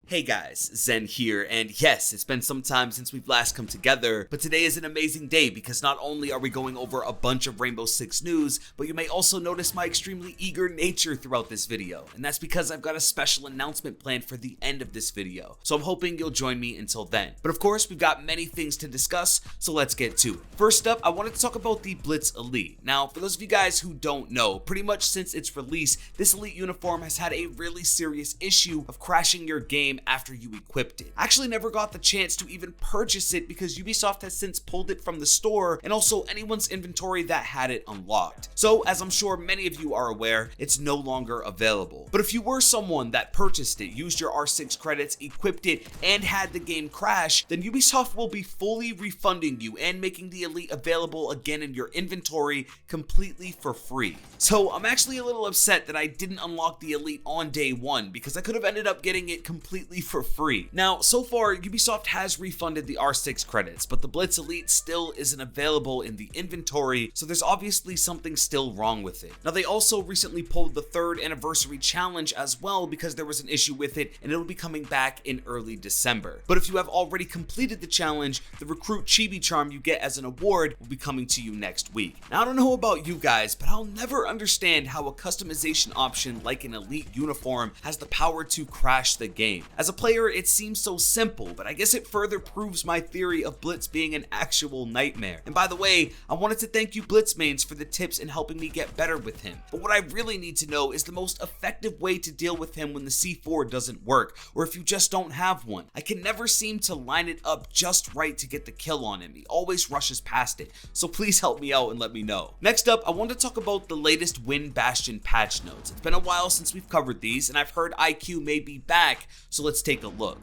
Hey guys, Zen here, and yes, it's been some time since we've last come together, but today is an amazing day because not only are we going over a bunch of Rainbow Six news, but you may also notice my extremely eager nature throughout this video, and that's because I've got a special announcement planned for the end of this video, so I'm hoping you'll join me until then. But of course, we've got many things to discuss, so let's get to it. First up, I wanted to talk about the Blitz Elite. Now, for those of you guys who don't know, pretty much since its release, this Elite uniform has had a really serious issue of crashing your game after you equipped it. I actually never got the chance to even purchase it because Ubisoft has since pulled it from the store and also anyone's inventory that had it unlocked. So, as I'm sure many of you are aware, it's no longer available. But if you were someone that purchased it, used your R6 credits, equipped it, and had the game crash, then Ubisoft will be fully refunding you and making the Elite available again in your inventory completely for free. So, I'm actually a little upset that I didn't unlock the Elite on day one because I could have ended up getting it completely for free. Now, so far, Ubisoft has refunded the R6 credits, but the Blitz Elite still isn't available in the inventory, so there's obviously something still wrong with it. Now, they also recently pulled the 3rd anniversary challenge as well because there was an issue with it, and it'll be coming back in early December. But if you have already completed the challenge, the Recruit Chibi Charm you get as an award will be coming to you next week. Now, I don't know about you guys, but I'll never understand how a customization option like an Elite uniform has the power to crash the game. As a player, it seems so simple, but I guess it further proves my theory of Blitz being an actual nightmare. And by the way, I wanted to thank you Blitz mains for the tips in helping me get better with him. But what I really need to know is the most effective way to deal with him when the C4 doesn't work, or if you just don't have one. I can never seem to line it up just right to get the kill on him. He always rushes past it, so please help me out and let me know. Next up, I want to talk about the latest Wind Bastion patch notes. It's been a while since we've covered these, and I've heard IQ may be back, so let's take a look.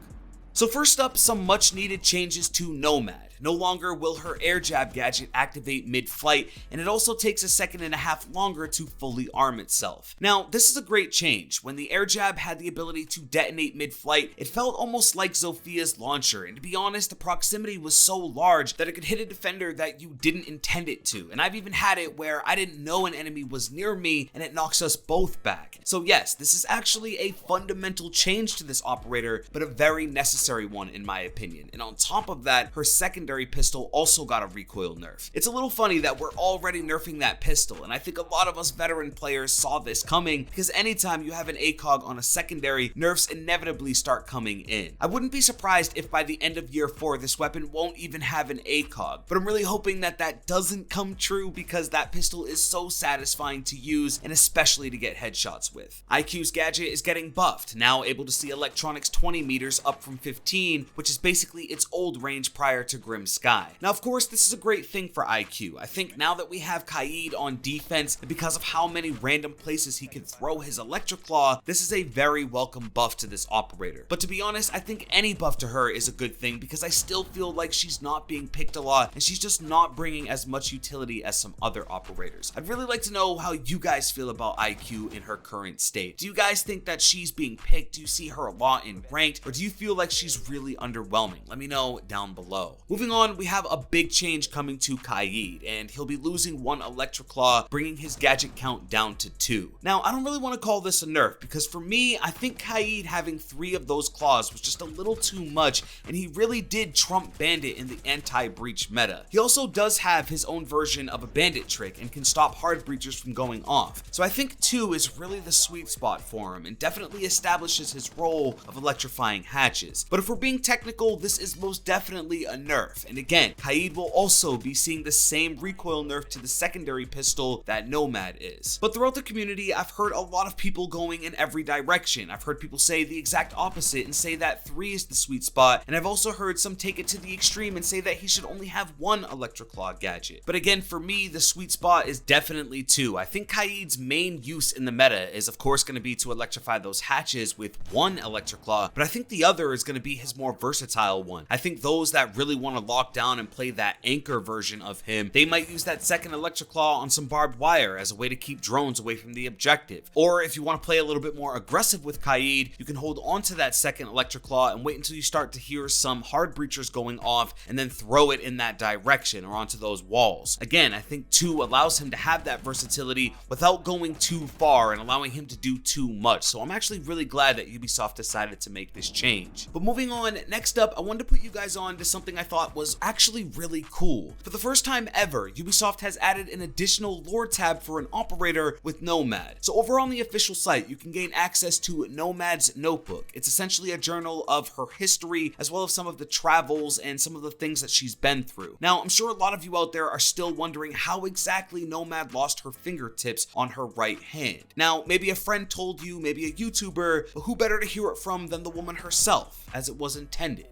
So first up, some much needed changes to Nomad. No longer will her air jab gadget activate mid-flight, and it also takes a second and a half longer to fully arm itself. Now, this is a great change. When the air jab had the ability to detonate mid-flight, it felt almost like Zophia's launcher, and to be honest, the proximity was so large that it could hit a defender that you didn't intend it to. And I've even had it where I didn't know an enemy was near me, and it knocks us both back. So yes, this is actually a fundamental change to this operator, but a very necessary one in my opinion. And on top of that, her secondary pistol also got a recoil nerf. It's a little funny that we're already nerfing that pistol, and I think a lot of us veteran players saw this coming because anytime you have an ACOG on a secondary, nerfs inevitably start coming in. I wouldn't be surprised if by the end of year 4 this weapon won't even have an ACOG, but I'm really hoping that that doesn't come true because that pistol is so satisfying to use and especially to get headshots with. IQ's gadget is getting buffed, now able to see electronics 20 meters up from 15, which is basically its old range prior to Grim Sky. Now, of course, this is a great thing for IQ. I think now that we have Kaid on defense, and because of how many random places he can throw his Electric Claw, this is a very welcome buff to this operator. But to be honest, I think any buff to her is a good thing because I still feel like she's not being picked a lot, and she's just not bringing as much utility as some other operators. I'd really like to know how you guys feel about IQ in her current state. Do you guys think that she's being picked? Do you see her a lot in ranked, or do you feel like she's really underwhelming? Let me know down below. Moving on, we have a big change coming to Kaid, and he'll be losing 1 Electric Claw, bringing his gadget count down to 2. Now, I don't really want to call this a nerf, because for me, I think Kaid having 3 of those claws was just a little too much, and he really did trump Bandit in the anti-breach meta. He also does have his own version of a Bandit trick, and can stop hard breachers from going off. So I think 2 is really the sweet spot for him, and definitely establishes his role of electrifying hatches. But if we're being technical, this is most definitely a nerf, and again, Kaid will also be seeing the same recoil nerf to the secondary pistol that Nomad is. But throughout the community, I've heard a lot of people going in every direction. I've heard people say the exact opposite and say that 3 is the sweet spot, and I've also heard some take it to the extreme and say that he should only have 1 Electric Claw gadget. But again, for me, the sweet spot is definitely 2. I think Kaid's main use in the meta is of course going to be to electrify those hatches with 1 Electric Claw, but I think the other is going going to be his more versatile one. I think those that really want to lock down and play that anchor version of him, they might use that second Electric Claw on some barbed wire as a way to keep drones away from the objective. Or if you want to play a little bit more aggressive with Kaid, you can hold on to that second Electric Claw and wait until you start to hear some hard breachers going off and then throw it in that direction or onto those walls. Again, I think 2 allows him to have that versatility without going too far and allowing him to do too much. So I'm actually really glad that Ubisoft decided to make this change. But moving on, next up, I wanted to put you guys on to something I thought was actually really cool. For the first time ever, Ubisoft has added an additional lore tab for an operator with Nomad. So over on the official site, you can gain access to Nomad's notebook. It's essentially a journal of her history, as well as some of the travels and some of the things that she's been through. Now, I'm sure a lot of you out there are still wondering how exactly Nomad lost her fingertips on her right hand. Now, maybe a friend told you, maybe a YouTuber, but who better to hear it from than the woman herself, as it was intended.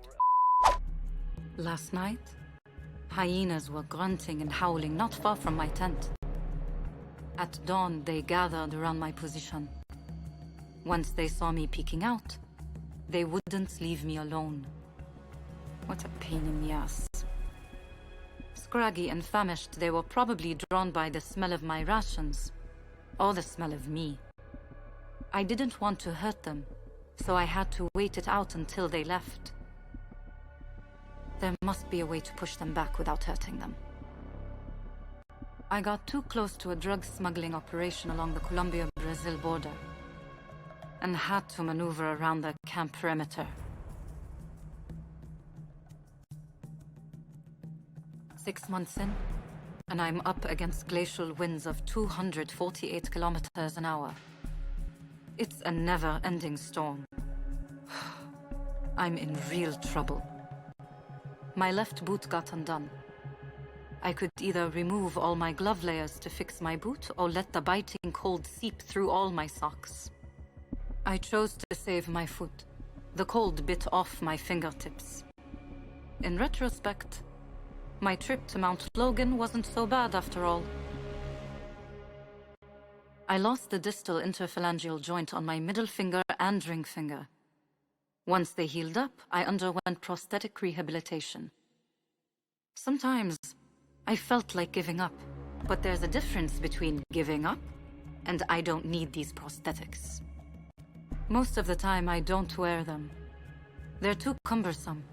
Last night, hyenas were grunting and howling not far from my tent. At dawn, they gathered around my position. Once they saw me peeking out, they wouldn't leave me alone. What a pain in the ass. Scraggy and famished, they were probably drawn by the smell of my rations, or the smell of me. I didn't want to hurt them, so I had to wait it out until they left. There must be a way to push them back without hurting them. I got too close to a drug smuggling operation along the Colombia-Brazil border, and had to maneuver around the camp perimeter. 6 months in, and I'm up against glacial winds of 248 kilometers an hour. It's a never-ending storm. I'm in real trouble. My left boot got undone. I could either remove all my glove layers to fix my boot or let the biting cold seep through all my socks. I chose to save my foot. The cold bit off my fingertips. In retrospect, my trip to Mount Logan wasn't so bad after all. I lost the distal interphalangeal joint on my middle finger and ring finger. Once they healed up, I underwent prosthetic rehabilitation. Sometimes I felt like giving up, but there's a difference between giving up and I don't need these prosthetics. Most of the time I don't wear them. They're too cumbersome.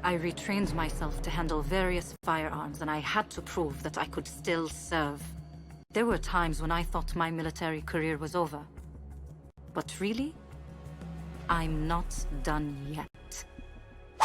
I retrained myself to handle various firearms and I had to prove that I could still serve. There were times when I thought my military career was over. But really, I'm not done yet.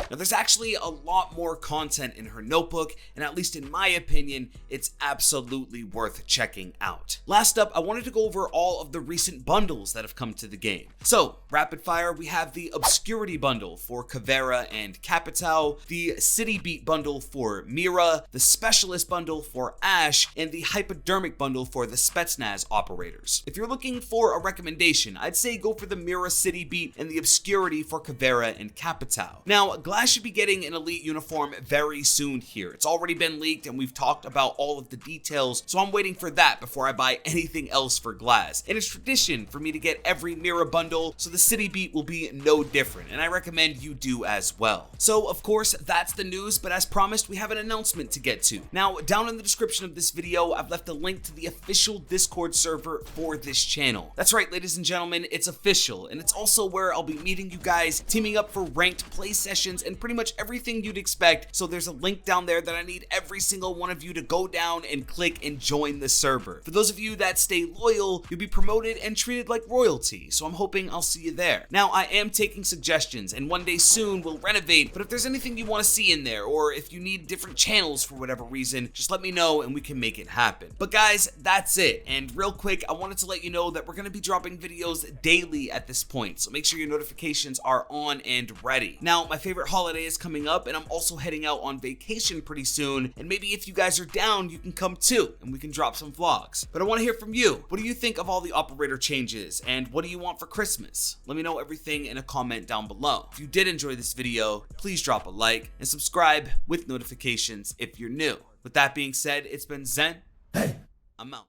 Now, there's actually a lot more content in her notebook, and at least in my opinion, it's absolutely worth checking out. Last up, I wanted to go over all of the recent bundles that have come to the game. So, rapid fire, we have the Obscurity bundle for Caveira and Capitao, the City Beat bundle for Mira, the Specialist bundle for Ash, and the Hypodermic bundle for the Spetsnaz operators. If you're looking for a recommendation, I'd say go for the Mira City Beat and the Obscurity for Caveira and Capitao. Now, Glass should be getting an elite uniform very soon here. It's already been leaked and we've talked about all of the details, so I'm waiting for that before I buy anything else for Glass. And it's tradition for me to get every Mira bundle, so the City Beat will be no different, and I recommend you do as well. So, of course, that's the news, but as promised, we have an announcement to get to. Now, down in the description of this video, I've left a link to the official Discord server for this channel. That's right, ladies and gentlemen, it's official, and it's also where I'll be meeting you guys, teaming up for ranked play sessions, and pretty much everything you'd expect. So there's a link down there that I need every single one of you to go down and click and join the server. For those of you that stay loyal, you'll be promoted and treated like royalty, so I'm hoping I'll see you there. Now, I am taking suggestions, and one day soon we'll renovate, but if there's anything you want to see in there, or if you need different channels for whatever reason, just let me know and we can make it happen. But guys, that's it, and real quick, I wanted to let you know that we're going to be dropping videos daily at this point, so make sure your notifications are on and ready. Now, my favorite holiday is coming up, and I'm also heading out on vacation pretty soon, and maybe if you guys are down, you can come too, and we can drop some vlogs. But I want to hear from you. What do you think of all the operator changes, and what do you want for Christmas? Let me know everything in a comment down below. If you did enjoy this video, please drop a like, and subscribe with notifications if you're new. With that being said, it's been Zen. Hey, I'm out.